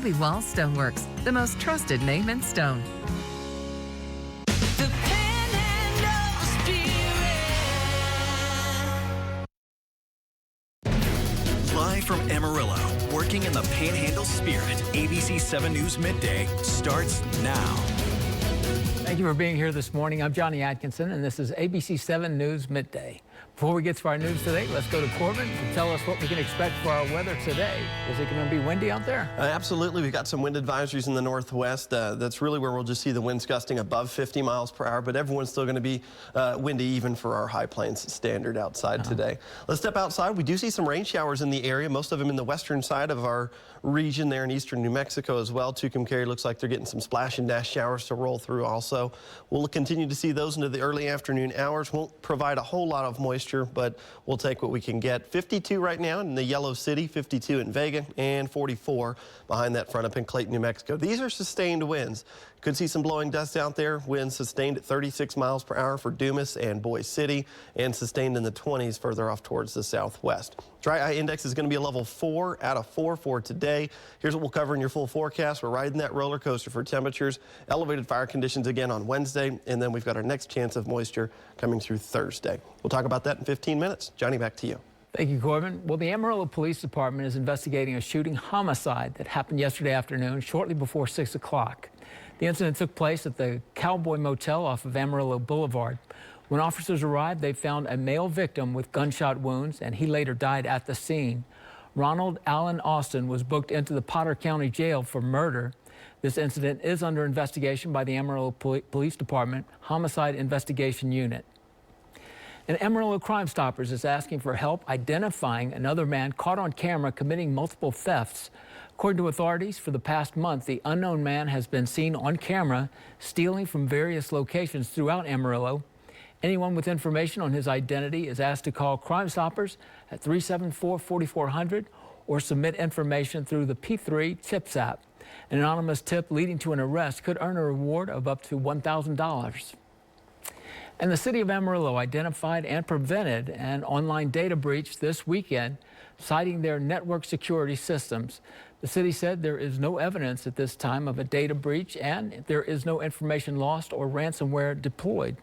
Adobe Wall Stoneworks, the most trusted name in stone. Live from Amarillo, working in the Panhandle spirit, ABC7 News Midday starts now. Thank you for being here this morning. I'm Johnny Atkinson, and this is ABC7 News Midday. Before we get to our news today, let's go to Corbin to tell us what we can expect for our weather today. Is it going to be windy out there? Absolutely. We've got some wind advisories in the northwest. That's really where we'll just see the winds gusting above 50 miles per hour, but everyone's still going to be windy even for our high plains standard outside today. Let's step outside. We do see some rain showers in the area, most of them in the western side of our region there in eastern New Mexico as well. Tucumcari looks like they're getting some splash and dash showers to roll through also. We'll continue to see those into the early afternoon hours. Won't provide a whole lot of moisture, but we'll take what we can get. 52 right now in the Yellow City, 52 in Vega, and 44 behind that front up in Clayton, New Mexico. These are sustained winds. Could see some blowing dust out there. Winds sustained at 36 miles per hour for Dumas and Boise City, and sustained in the 20s further off towards the southwest. Dry eye index is going to be a level 4 out of 4 for today. Here's what we'll cover in your full forecast. We're riding that roller coaster for temperatures. Elevated fire conditions again on Wednesday, and then we've got our next chance of moisture coming through Thursday. We'll talk about that in 15 minutes. Johnny, back to you. Thank you, Corbin. Well, the Amarillo Police Department is investigating a shooting homicide that happened yesterday afternoon, shortly before 6 o'clock. The incident took place at the Cowboy Motel off of Amarillo Boulevard. When officers arrived, they found a male victim with gunshot wounds, and he later died at the scene. Ronald Allen Austin was booked into the Potter County Jail for murder. This incident is under investigation by the Amarillo Police Department Homicide Investigation Unit. And Amarillo Crime Stoppers is asking for help identifying another man caught on camera committing multiple thefts. According to authorities, for the past month, the unknown man has been seen on camera stealing from various locations throughout Amarillo. Anyone with information on his identity is asked to call Crime Stoppers at 374-4400 or submit information through the P3 Tips app. An anonymous tip leading to an arrest could earn a reward of up to $1,000. And the city of Amarillo identified and prevented an online data breach this weekend, citing their network security systems. The city said there is no evidence at this time of a data breach, and there is no information lost or ransomware deployed.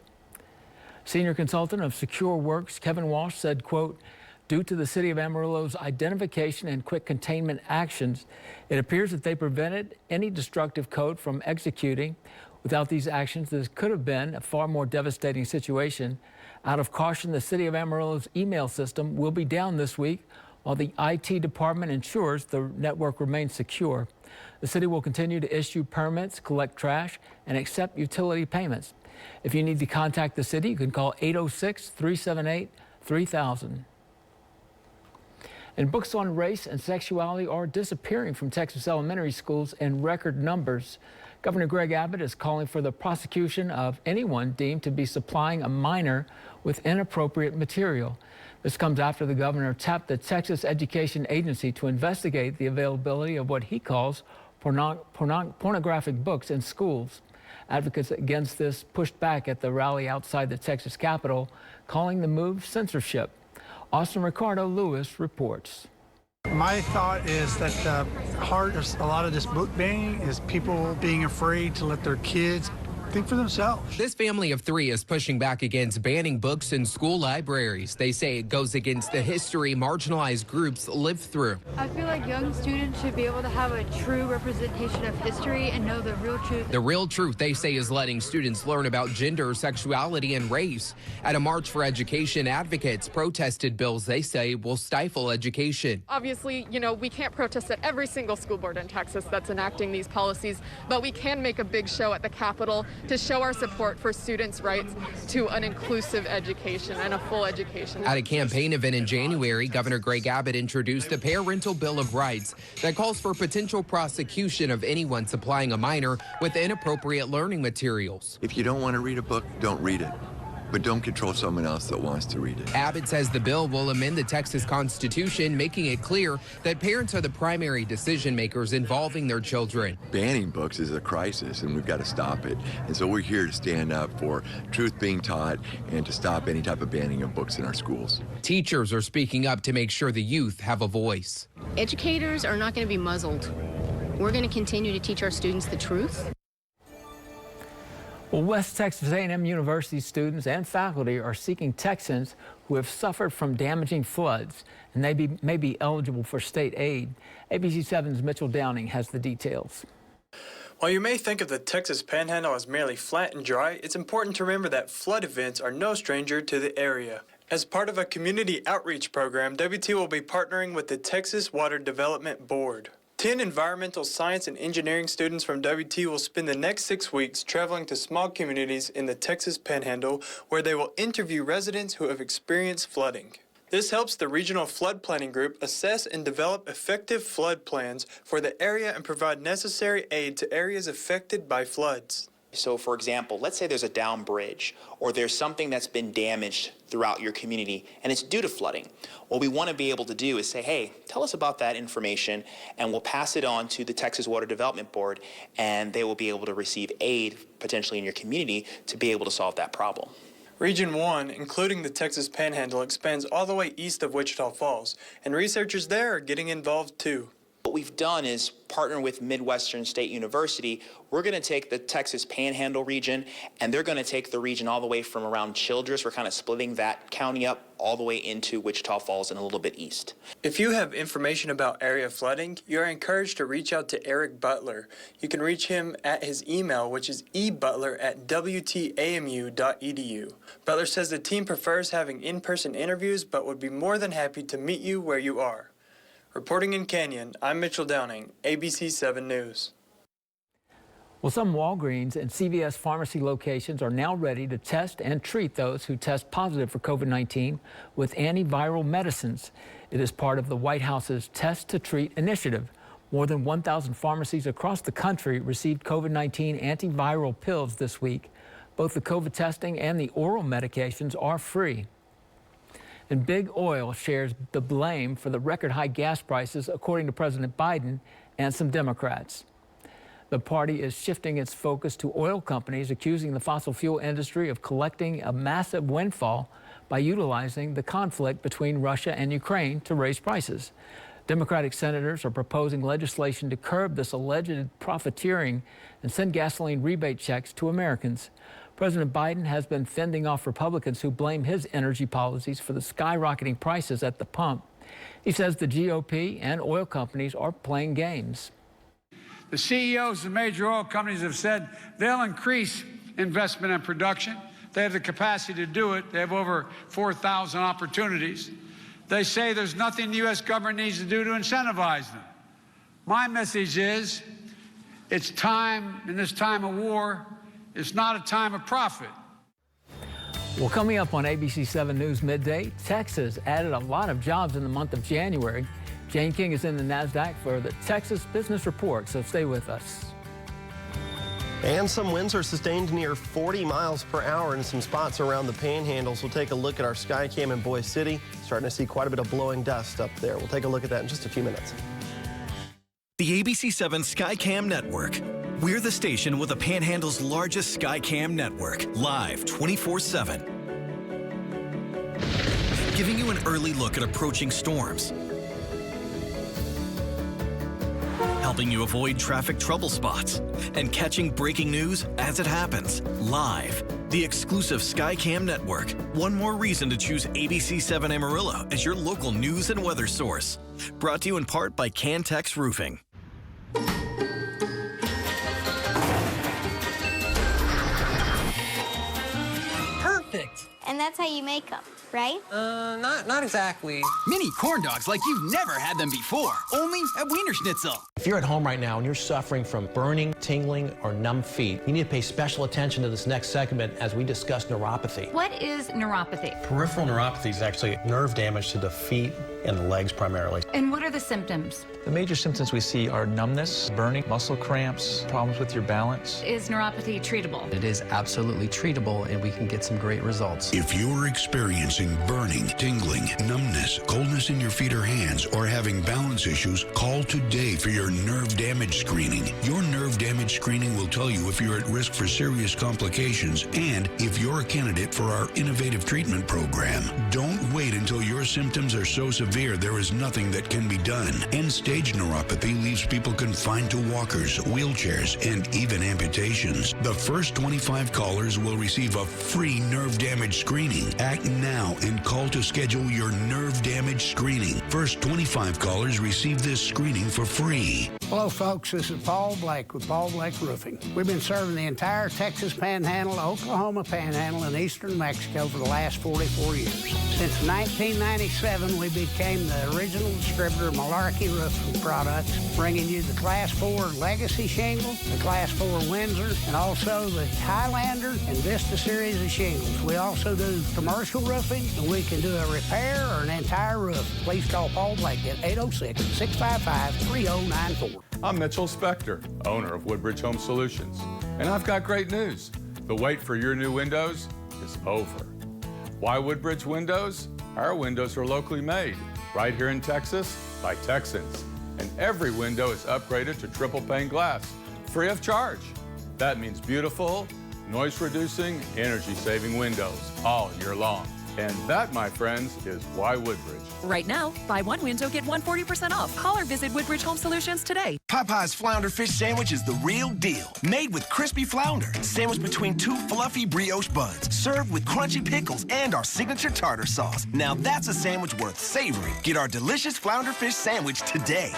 Senior consultant of Secure Works, Kevin Walsh, said, quote, due to the city of Amarillo's identification and quick containment actions, it appears that they prevented any destructive code from executing. Without these actions, this could have been a far more devastating situation. Out of caution, the city of Amarillo's email system will be down this week while the IT department ensures the network remains secure. The city will continue to issue permits, collect trash, and accept utility payments. If you need to contact the city, you can call 806-378-3000. And books on race and sexuality are disappearing from Texas elementary schools in record numbers. Governor Greg Abbott is calling for the prosecution of anyone deemed to be supplying a minor with inappropriate material. This comes after the governor tapped the Texas Education Agency to investigate the availability of what he calls pornographic books in schools. Advocates against this pushed back at the rally outside the Texas Capitol, calling the move censorship. Austin Ricardo Lewis reports. My thought is that the heart of a lot of this book banning is people being afraid to let their kids think for themselves. This family of 3 is pushing back against banning books in school libraries. They say it goes against the history marginalized groups live through. I feel like young students should be able to have a true representation of history and know the real truth. The real truth, they say, is letting students learn about gender, sexuality, and race. At a March for Education, advocates protested bills they say will stifle education. Obviously, we can't protest at every single school board in Texas that's enacting these policies, but we can make a big show at the Capitol to show our support for students' rights to an inclusive education and a full education. At a campaign event in January, Governor Greg Abbott introduced a Parental Bill of Rights that calls for potential prosecution of anyone supplying a minor with inappropriate learning materials. If you don't want to read a book, don't read it. But don't control someone else that wants to read it. Abbott says the bill will amend the Texas Constitution, making it clear that parents are the primary decision makers involving their children. Banning books is a crisis, and we've got to stop it. And so we're here to stand up for truth being taught and to stop any type of banning of books in our schools. Teachers are speaking up to make sure the youth have a voice. Educators are not going to be muzzled. we're going to continue to teach our students the truth. Well, West Texas A&M University students and faculty are seeking Texans who have suffered from damaging floods, and they may be eligible for state aid. ABC7's Mitchell Downing has the details. While you may think of the Texas Panhandle as merely flat and dry, it's important to remember that flood events are no stranger to the area. As part of a community outreach program, WT will be partnering with the Texas Water Development Board. 10 environmental science and engineering students from WT will spend the next 6 weeks traveling to small communities in the Texas Panhandle, where they will interview residents who have experienced flooding. This helps the Regional Flood Planning Group assess and develop effective flood plans for the area and provide necessary aid to areas affected by floods. So, for example, let's say there's a down bridge or there's something that's been damaged throughout your community and it's due to flooding. What we want to be able to do is say, hey, tell us about that information, and we'll pass it on to the Texas Water Development Board, and they will be able to receive aid potentially in your community to be able to solve that problem. Region 1, including the Texas Panhandle, expands all the way east of Wichita Falls, and researchers there are getting involved too. What we've done is partner with Midwestern State University. We're going to take the Texas Panhandle region, and they're going to take the region all the way from around Childress. We're kind of splitting that county up all the way into Wichita Falls and a little bit east. If you have information about area flooding, you're encouraged to reach out to Eric Butler. You can reach him at his email, which is ebutler@wtamu.edu. Butler says the team prefers having in-person interviews, but would be more than happy to meet you where you are. Reporting in Canyon, I'm Mitchell Downing, ABC7 News. Well, some Walgreens and CVS pharmacy locations are now ready to test and treat those who test positive for COVID-19 with antiviral medicines. It is part of the White House's Test to Treat initiative. More than 1,000 pharmacies across the country received COVID-19 antiviral pills this week. Both the COVID testing and the oral medications are free. And Big Oil shares the blame for the record high gas prices, according to President Biden and some Democrats. The party is shifting its focus to oil companies, accusing the fossil fuel industry of collecting a massive windfall by utilizing the conflict between Russia and Ukraine to raise prices. Democratic senators are proposing legislation to curb this alleged profiteering and send gasoline rebate checks to Americans. President Biden has been fending off Republicans who blame his energy policies for the skyrocketing prices at the pump. He says the GOP and oil companies are playing games. The CEOs of major oil companies have said they'll increase investment and production. They have the capacity to do it. They have over 4,000 opportunities. They say there's nothing the U.S. government needs to do to incentivize them. My message is, it's time, in this time of war, it's not a time of profit. Well, coming up on ABC7 News Midday, Texas added a lot of jobs in the month of January. Jane King is in the NASDAQ for the Texas Business Report, so stay with us. And some winds are sustained near 40 miles per hour in some spots around the Panhandles. We'll take a look at our Skycam in Boise City. Starting to see quite a bit of blowing dust up there. We'll take a look at that in just a few minutes. The ABC7 Skycam Network. We're the station with the Panhandle's largest Skycam network, live 24/7. Giving you an early look at approaching storms. Helping you avoid traffic trouble spots. And catching breaking news as it happens, live. The exclusive Skycam network. One more reason to choose ABC7 Amarillo as your local news and weather source. Brought to you in part by Cantex Roofing. Perfect. And that's how you make them, right? Not exactly. Mini corn dogs like you've never had them before, only at Wiener Schnitzel. If you're at home right now and you're suffering from burning, tingling, or numb feet, you need to pay special attention to this next segment as we discuss neuropathy. What is neuropathy? Peripheral neuropathy is actually nerve damage to the feet and the legs primarily. And what are the symptoms? The major symptoms we see are numbness, burning, muscle cramps, problems with your balance. Is neuropathy treatable? It is absolutely treatable, and we can get some great results. If you're experiencing burning, tingling, numbness, coldness in your feet or hands, or having balance issues, call today for your nerve damage screening. Your nerve damage screening will tell you if you're at risk for serious complications and if you're a candidate for our innovative treatment program. Don't wait until your symptoms are so severe there is nothing that can be done. End-stage neuropathy leaves people confined to walkers, wheelchairs, and even amputations. The first 25 callers will receive a free nerve damage screening. Act now and call to schedule your nerve damage screening. First 25 callers receive this screening for free. Hello, folks. This is Paul Blake with Paul Blake Roofing. We've been serving the entire Texas Panhandle, Oklahoma Panhandle, and eastern Mexico for the last 44 years. Since 1997, we became the original distributor of Malarkey Roofing products, bringing you the Class 4 Legacy Shingle, the Class 4 Windsor, and also the Highlander and Vista series of shingles. We also do commercial roofing, and we can do a repair or an entire roof. Please call Paul Blake at 806-655-3094. I'm Mitchell Spector, owner of Woodbridge Home Solutions, and I've got great news. The wait for your new windows is over. Why Woodbridge Windows? Our windows are locally made, right here in Texas by Texans. And every window is upgraded to triple pane glass, free of charge. That means beautiful, noise-reducing, energy-saving windows all year long. And that, my friends, is why Woodbridge. Right now, buy one window, get 140% off. Call or visit Woodbridge Home Solutions today. Popeye's Flounder Fish Sandwich is the real deal. Made with crispy flounder, sandwiched between two fluffy brioche buns, served with crunchy pickles and our signature tartar sauce. Now that's a sandwich worth savoring. Get our delicious Flounder Fish Sandwich today.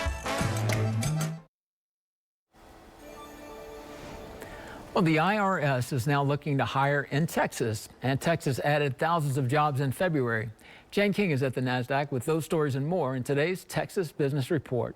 Well, the IRS is now looking to hire in Texas, and Texas added thousands of jobs in February. Jane King is at the NASDAQ with those stories and more in today's Texas Business Report.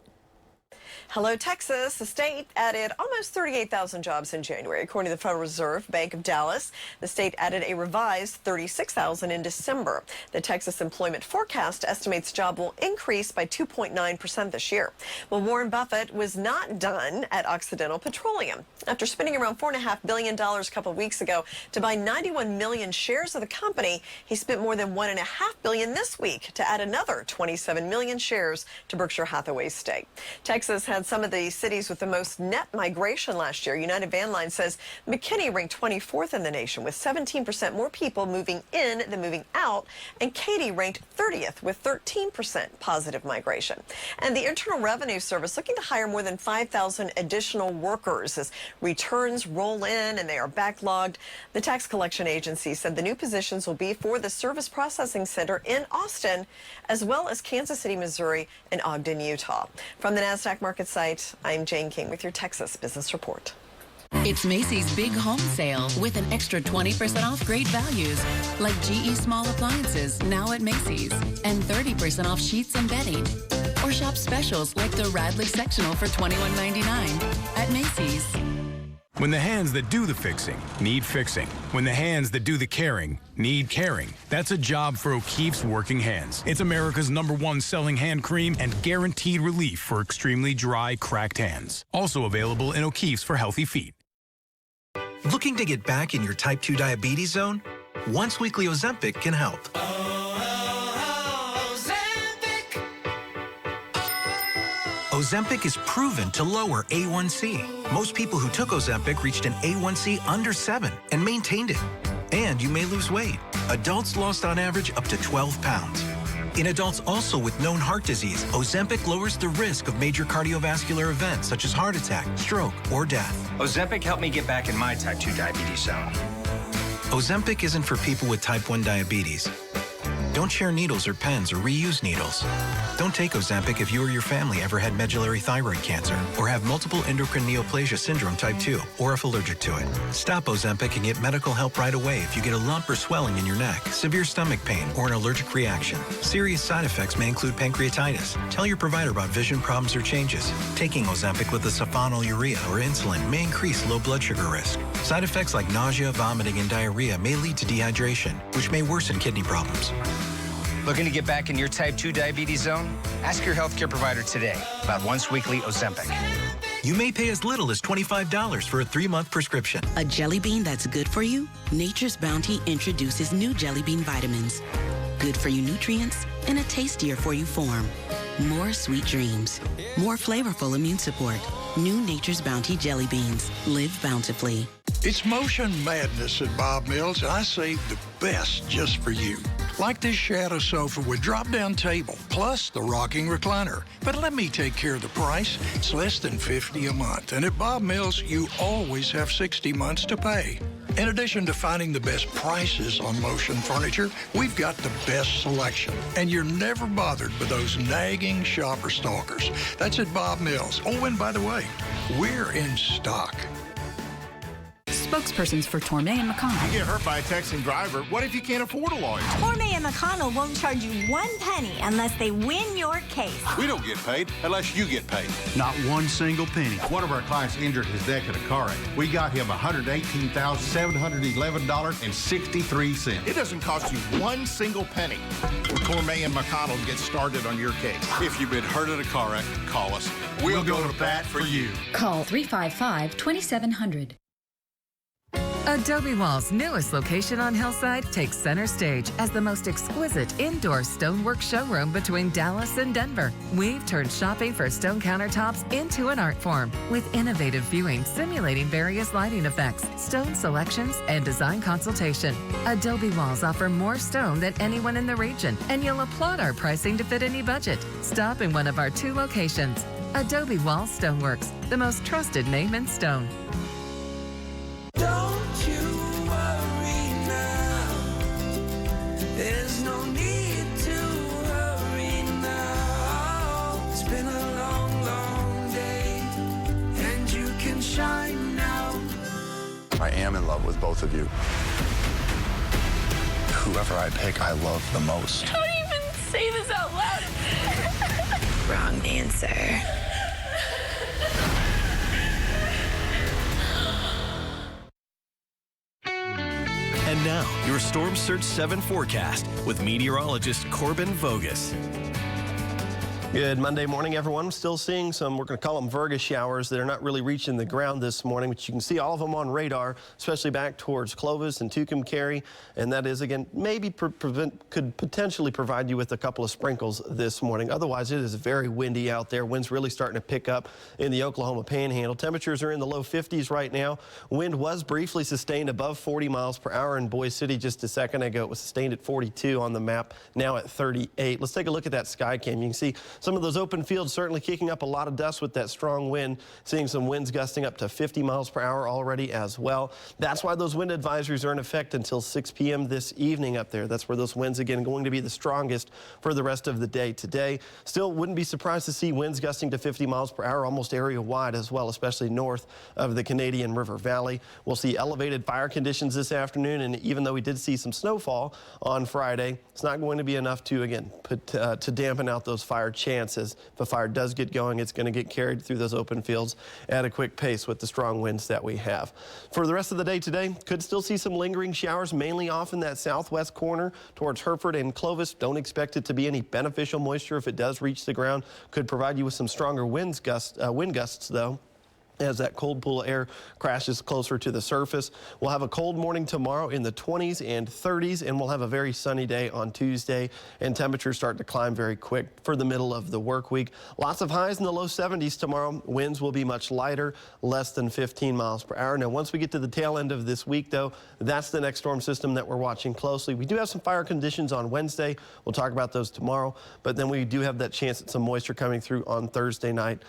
Hello, Texas. The state added almost 38,000 jobs in January. According to the Federal Reserve Bank of Dallas, the state added a revised 36,000 in December. The Texas Employment Forecast estimates jobs will increase by 2.9% this year. Well, Warren Buffett was not done at Occidental Petroleum. After spending around $4.5 billion a couple of weeks ago to buy 91 million shares of the company, he spent more than $1.5 billion this week to add another 27 million shares to Berkshire Hathaway's stake. Texas had some of the cities with the most net migration last year. United Van Line says McKinney ranked 24th in the nation with 17% more people moving in than moving out, and Katy ranked 30th with 13% positive migration. And the Internal Revenue Service looking to hire more than 5,000 additional workers as returns roll in and they are backlogged. The tax collection agency said the new positions will be for the Service Processing Center in Austin, as well as Kansas City, Missouri, and Ogden, Utah. From the NASDAQ market site, I'm Jane King with your Texas Business Report. It's Macy's Big Home Sale with an extra 20% off great values like GE small appliances now at Macy's and 30% off sheets and bedding. Or shop specials like the Radley sectional for $21.99 at Macy's. When the hands that do the fixing need fixing. When the hands that do the caring need caring. That's a job for O'Keeffe's Working Hands. It's America's #1 selling hand cream and guaranteed relief for extremely dry, cracked hands. Also available in O'Keeffe's for healthy feet. Looking to get back in your type 2 diabetes zone? Once weekly Ozempic can help. Ozempic is proven to lower A1C. Most people who took Ozempic reached an A1C under 7 and maintained it. And you may lose weight. Adults lost on average up to 12 pounds. In adults also with known heart disease, Ozempic lowers the risk of major cardiovascular events such as heart attack, stroke, or death. Ozempic helped me get back in my type 2 diabetes zone. Ozempic isn't for people with type 1 diabetes. Don't share needles or pens or reuse needles. Don't take Ozempic if you or your family ever had medullary thyroid cancer or have multiple endocrine neoplasia syndrome type 2 or if allergic to it. Stop Ozempic and get medical help right away if you get a lump or swelling in your neck, severe stomach pain, or an allergic reaction. Serious side effects may include pancreatitis. Tell your provider about vision problems or changes. Taking Ozempic with a sulfonylurea or insulin may increase low blood sugar risk. Side effects like nausea, vomiting, and diarrhea may lead to dehydration, which may worsen kidney problems. Looking to get back in your type 2 diabetes zone? Ask your healthcare provider today about once weekly Ozempic. You may pay as little as $25 for a 3-month prescription. A jelly bean that's good for you? Nature's Bounty introduces new jelly bean vitamins. Good for you nutrients in a tastier for you form. more sweet dreams, more flavorful immune support. New Nature's Bounty Jelly Beans. Live bountifully. It's motion madness at Bob Mills, and I saved the best just for you. Like this shadow sofa with drop-down table, plus the rocking recliner. But let me take care of the price. It's less than $50 a month, and at Bob Mills, you always have 60 months to pay. In addition to finding the best prices on motion furniture, we've got the best selection, and you're never bothered with those nagging shopper stalkers. That's at Bob Mills. Oh, and by the way, we're in stock. Spokespersons for Tormey and McConnell. You get hurt by a texting driver. What if you can't afford a lawyer? Tormey and McConnell won't charge you 1 penny unless they win your case. We don't get paid unless you get paid. Not one single penny. One of our clients injured his deck in a car wreck. We got him $118,711.63. It doesn't cost you 1 single penny for Tormey and McConnell to get started on your case. If you've been hurt in a car wreck, call us. We'll go to bat for you. Call 355-2700. Adobe Wall's newest location on Hillside takes center stage as the most exquisite indoor stonework showroom between Dallas and Denver. We've turned shopping for stone countertops into an art form with innovative viewing simulating various lighting effects, stone selections, and design consultation. Adobe Walls offer more stone than anyone in the region, and you'll applaud our pricing to fit any budget. Stop in one of our 2 locations. Adobe Wall Stoneworks, the most trusted name in stone. There's no need to hurry now. It's been a long, long day, and you can shine now. I am in love with both of you. Whoever I pick, I love the most. Don't even say this out loud. Wrong answer. And now, your Storm Surge 7 forecast with meteorologist Corbin Vogus. Good Monday morning, everyone. Still seeing some, we're going to call them Virga showers that are not really reaching the ground this morning, but you can see all of them on radar, especially back towards Clovis and Tucumcari. And that is, again, maybe could potentially provide you with a couple of sprinkles this morning. Otherwise, it is very windy out there. Wind's really starting to pick up in the Oklahoma Panhandle. Temperatures are in the low 50s right now. Wind was briefly sustained above 40 miles per hour in Boise City just a second ago. It was sustained at 42 on the map, now at 38. Let's take a look at that sky cam. You can see some of those open fields certainly kicking up a lot of dust with that strong wind, seeing some winds gusting up to 50 miles per hour already as well. That's why those wind advisories are in effect until 6 p.m. this evening up there. That's where those winds, again, going to be the strongest for the rest of the day today. Still wouldn't be surprised to see winds gusting to 50 miles per hour almost area-wide as well, especially north of the Canadian River Valley. We'll see elevated fire conditions this afternoon, and even though we did see some snowfall on Friday, it's not going to be enough to, again, to dampen out those fire chances. If a fire does get going, it's going to get carried through those open fields at a quick pace with the strong winds that we have. For the rest of the day today, could still see some lingering showers, mainly off in that southwest corner towards Hereford and Clovis. Don't expect it to be any beneficial moisture if it does reach the ground. Could provide you with some stronger wind gusts, though, as that cold pool of air crashes closer to the surface. We'll have a cold morning tomorrow in the 20s and 30s, and we'll have a very sunny day on Tuesday, and temperatures start to climb very quick for the middle of the work week. Lots of highs in the low 70s tomorrow. Winds will be much lighter, less than 15 miles per hour. Now, once we get to the tail end of this week, though, that's the next storm system that we're watching closely. We do have some fire conditions on Wednesday. We'll talk about those tomorrow, but then we do have that chance at some moisture coming through on Thursday night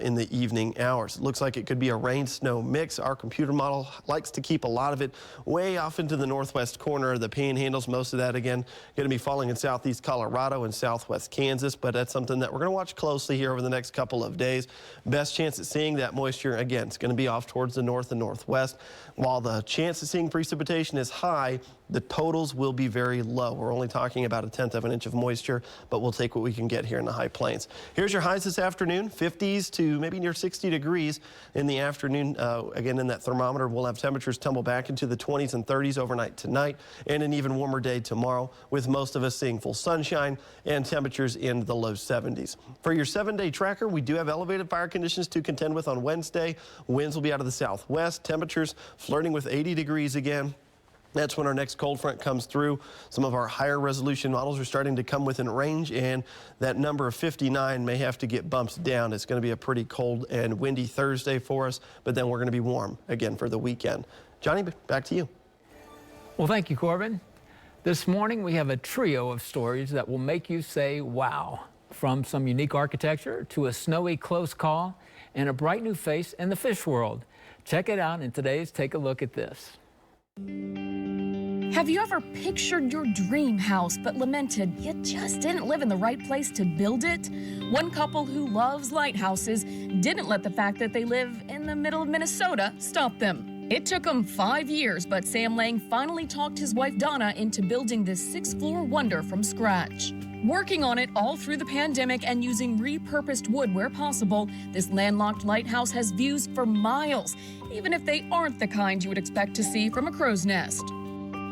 in the evening hours. It looks like it could be a rain-snow mix. Our computer model likes to keep a lot of it way off into the northwest corner of the Panhandles. Most of that, again, going to be falling in southeast Colorado and southwest Kansas, but that's something that we're going to watch closely here over the next couple of days. Best chance at seeing that moisture, again, it's going to be off towards the north and northwest. While the chance of seeing precipitation is high, the totals will be very low. We're only talking about 1/10 of an inch of moisture, but we'll take what we can get here in the high plains. Here's your highs this afternoon, 50s to maybe near 60 degrees in the afternoon. Again, in that thermometer, we'll have temperatures tumble back into the 20s and 30s overnight tonight, and an even warmer day tomorrow, with most of us seeing full sunshine and temperatures in the low 70s. For your 7-day tracker, we do have elevated fire conditions to contend with on Wednesday. Winds will be out of the southwest, temperatures flirting with 80 degrees again. That's when our next cold front comes through. Some of our higher resolution models are starting to come within range, and that number of 59 may have to get bumped down. It's going to be a pretty cold and windy Thursday for us, but then we're going to be warm again for the weekend. Johnny, back to you. Well, thank you, Corbin. This morning, we have a trio of stories that will make you say, wow, from some unique architecture to a snowy close call and a bright new face in the fish world. Check it out in today's Take a Look at This. Have you ever pictured your dream house but lamented you just didn't live in the right place to build it? One couple who loves lighthouses didn't let the fact that they live in the middle of Minnesota stop them. It took them 5 years, but Sam Lang finally talked his wife Donna into building this 6-floor wonder from scratch. Working on it all through the pandemic and using repurposed wood where possible, this landlocked lighthouse has views for miles, even if they aren't the kind you would expect to see from a crow's nest.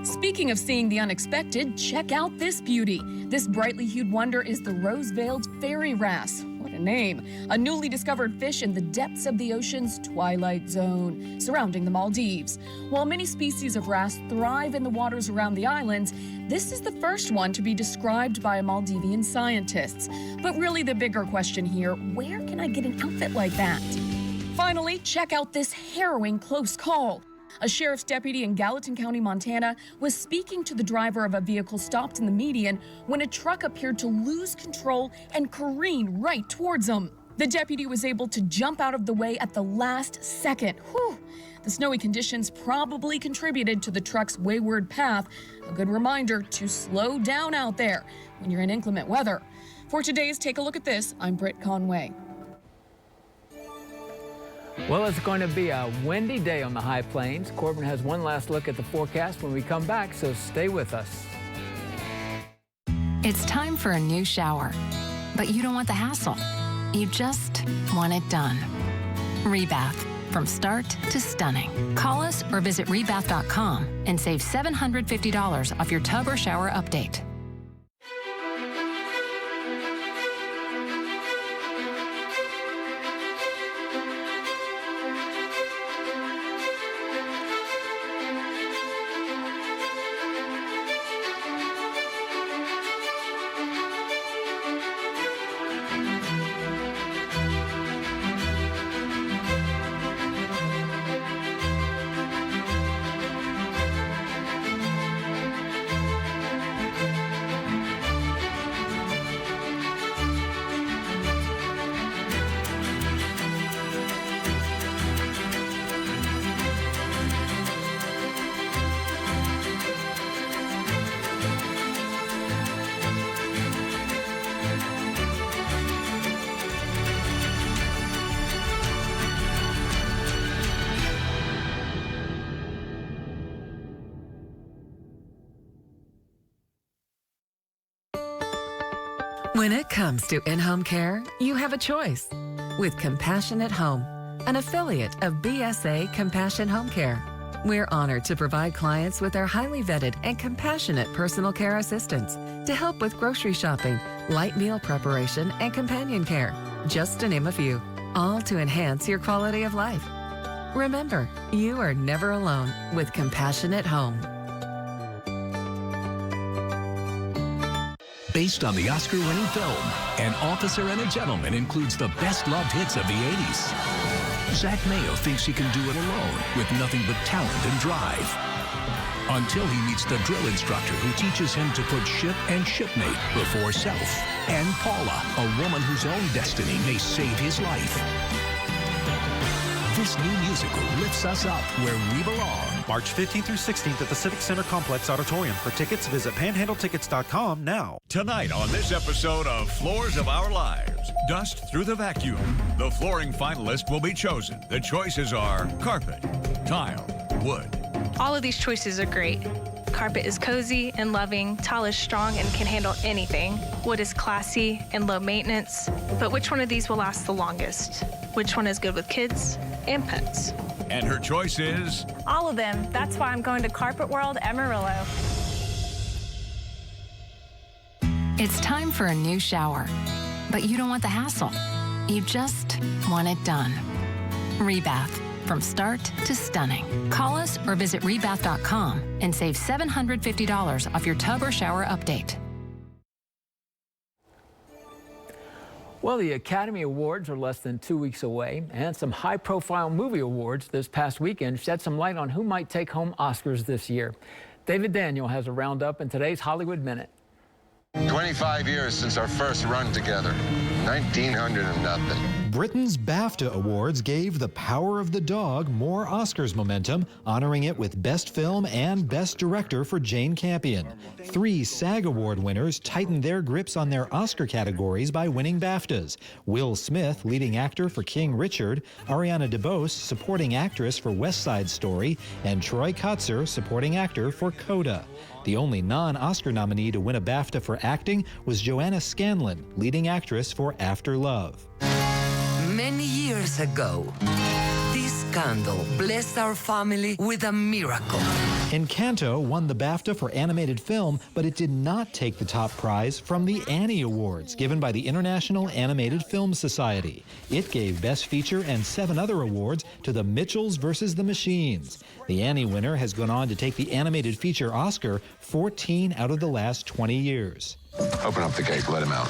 Speaking of seeing the unexpected, check out this beauty. This brightly hued wonder is the rose-veiled fairy wrasse. What a name. A newly discovered fish in the depths of the ocean's twilight zone, surrounding the Maldives. While many species of wrasse thrive in the waters around the islands, this is the first one to be described by Maldivian scientists. But really the bigger question here, where can I get an outfit like that? Finally, check out this harrowing close call. A sheriff's deputy in Gallatin County, Montana, was speaking to the driver of a vehicle stopped in the median when a truck appeared to lose control and careen right towards him. The deputy was able to jump out of the way at the last second. Whew. The snowy conditions probably contributed to the truck's wayward path. A good reminder to slow down out there when you're in inclement weather. For today's Take a Look at This, I'm Britt Conway. Well, it's going to be a windy day on the high plains. Corbin has one last look at the forecast when we come back, so stay with us. It's time for a new shower, but you don't want the hassle. You just want it done. Rebath, from start to stunning. Call us or visit rebath.com and save $750 off your tub or shower update. When it comes to in-home care, you have a choice. With Compassionate Home, an affiliate of BSA Compassion Home Care, we're honored to provide clients with our highly vetted and compassionate personal care assistance to help with grocery shopping, light meal preparation, and companion care, just to name a few, all to enhance your quality of life. Remember, you are never alone with Compassionate Home. Based on the Oscar-winning film, An Officer and a Gentleman includes the best-loved hits of the 80s. Zach Mayo thinks he can do it alone with nothing but talent and drive. Until he meets the drill instructor who teaches him to put ship and shipmate before self. And Paula, a woman whose own destiny may save his life. This new musical lifts us up where we belong. March 15th through 16th at the Civic Center Complex Auditorium. For tickets, visit panhandletickets.com now. Tonight on this episode of Floors of Our Lives, dust through the vacuum. The flooring finalist will be chosen. The choices are carpet, tile, wood. All of these choices are great. Carpet is cozy and loving, tile is strong and can handle anything. Wood is classy and low maintenance. But which one of these will last the longest? Which one is good with kids and pets? And her choice is? All of them. That's why I'm going to Carpet World Amarillo. It's time for a new shower, but you don't want the hassle. You just want it done. Rebath, from start to stunning. Call us or visit rebath.com and save $750 off your tub or shower update. Well, the Academy Awards are less than 2 weeks away, and some high-profile movie awards this past weekend shed some light on who might take home Oscars this year. David Daniel has a roundup in today's Hollywood Minute. 25 years since our first run together. 1900 and nothing. Britain's BAFTA Awards gave The Power of the Dog more Oscars momentum, honoring it with Best Film and Best Director for Jane Campion. 3 SAG Award winners tightened their grips on their Oscar categories by winning BAFTAs. Will Smith, leading actor for King Richard, Ariana DeBose, supporting actress for West Side Story, and Troy Kotsur, supporting actor for Coda. The only non-Oscar nominee to win a BAFTA for acting was Joanna Scanlon, leading actress for After Love. Many years ago, this candle blessed our family with a miracle. Encanto won the BAFTA for animated film, but it did not take the top prize from the Annie Awards, given by the International Animated Film Society. It gave Best Feature and 7 other awards to The Mitchells vs. the Machines. The Annie winner has gone on to take the animated feature Oscar 14 out of the last 20 years. Open up the gate, let him out.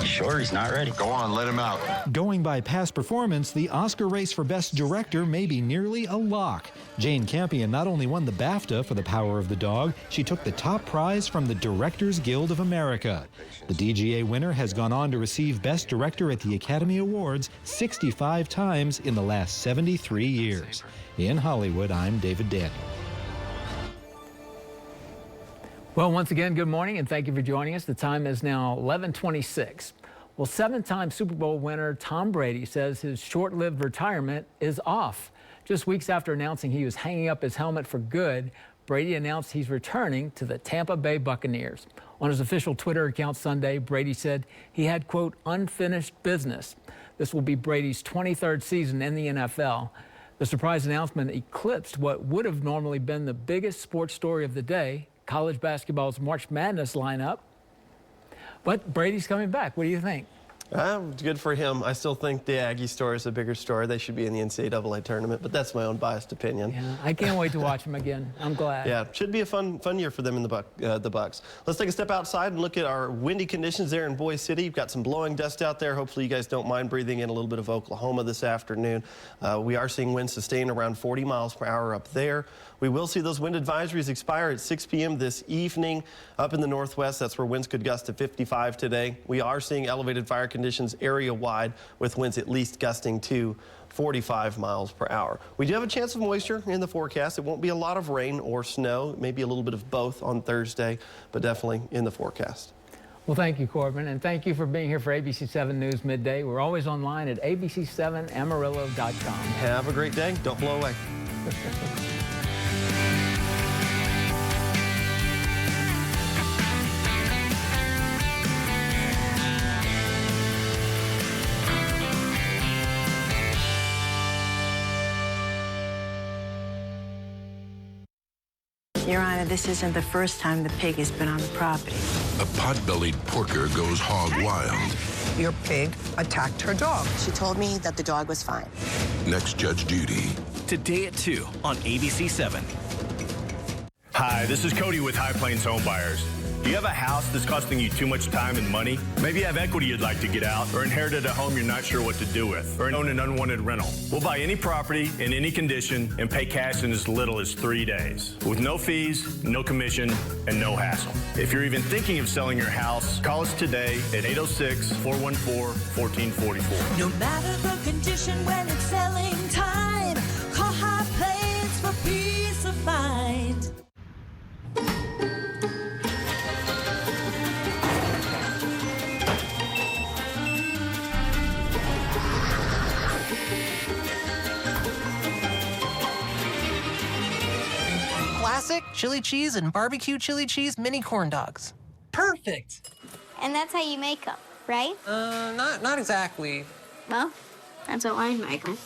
Sure, he's not ready. Go on, let him out. Going by past performance, the Oscar race for Best Director may be nearly a lock. Jane Campion not only won the BAFTA for The Power of the Dog, she took the top prize from the Directors Guild of America. The DGA winner has gone on to receive Best Director at the Academy Awards 65 times in the last 73 years. In Hollywood, I'm David Daniel. Well, once again, good morning and thank you for joining us. The time is now 11:26. Well, 7-time Super Bowl winner Tom Brady says his short-lived retirement is off. Just weeks after announcing he was hanging up his helmet for good, Brady announced he's returning to the Tampa Bay Buccaneers. On his official Twitter account Sunday, Brady said he had, quote, unfinished business. This will be Brady's 23rd season in the NFL. The surprise announcement eclipsed what would have normally been the biggest sports story of the day, college basketball's March Madness lineup. But Brady's coming back. What do you think? Good for him. I still think the Aggie story is a bigger story. They should be in the NCAA tournament, but that's my own biased opinion. Yeah, I can't wait to watch them again. I'm glad. Yeah, should be a fun year for them in the Bucks. Let's take a step outside and look at our windy conditions there in Boise City. You've got some blowing dust out there. Hopefully you guys don't mind breathing in a little bit of Oklahoma this afternoon. We are seeing winds sustain around 40 miles per hour up there. We will see those wind advisories expire at 6 p.m. this evening. Up in the northwest, that's where winds could gust to 55 today. We are seeing elevated fire conditions area-wide with winds at least gusting to 45 miles per hour. We do have a chance of moisture in the forecast. It won't be a lot of rain or snow, maybe a little bit of both on Thursday, but definitely in the forecast. Well, thank you, Corbin, and thank you for being here for ABC7 News Midday. We're always online at ABC7Amarillo.com. Have a great day. Don't blow away. Your Honor, this isn't the first time the pig has been on the property. A pot-bellied porker goes hog wild. Your pig attacked her dog. She told me that the dog was fine. Next Judge Judy. Today at 2 on ABC7. Hi, this is Cody with High Plains Home Buyers. Do you have a house that's costing you too much time and money? Maybe you have equity you'd like to get out, or inherited a home you're not sure what to do with, or own an unwanted rental. We'll buy any property in any condition and pay cash in as little as 3 days, with no fees, no commission, and no hassle. If you're even thinking of selling your house, call us today at 806-414-1444. No matter the condition when it's selling time, call High Plains for peace of mind. Classic chili cheese and barbecue chili cheese mini corn dogs. Perfect. And that's how you make them, right? Not exactly. Well, that's how I make them.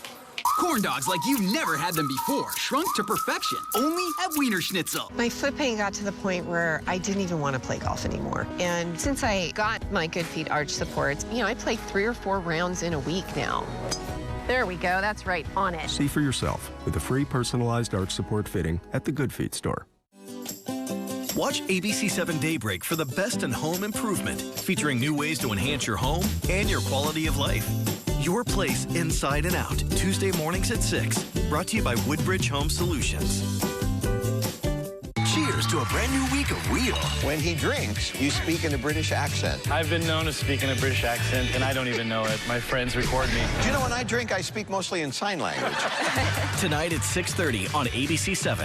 Corn dogs like you've never had them before, shrunk to perfection, only at Wiener Schnitzel. My foot pain got to the point where I didn't even want to play golf anymore. And since I got my Good Feet arch supports, I play 3 or 4 rounds in a week now. There we go. That's right, on it. See for yourself with a free personalized arch support fitting at the Good Feet store. Watch ABC7 Daybreak for the best in home improvement, featuring new ways to enhance your home and your quality of life. Your place inside and out, Tuesday mornings at 6. Brought to you by Woodbridge Home Solutions. Cheers to a brand new week of Real. When he drinks, you speak in a British accent. I've been known to speak in a British accent, and I don't even know it. My friends record me. Do you know when I drink, I speak mostly in sign language. Tonight at 6:30 on ABC7.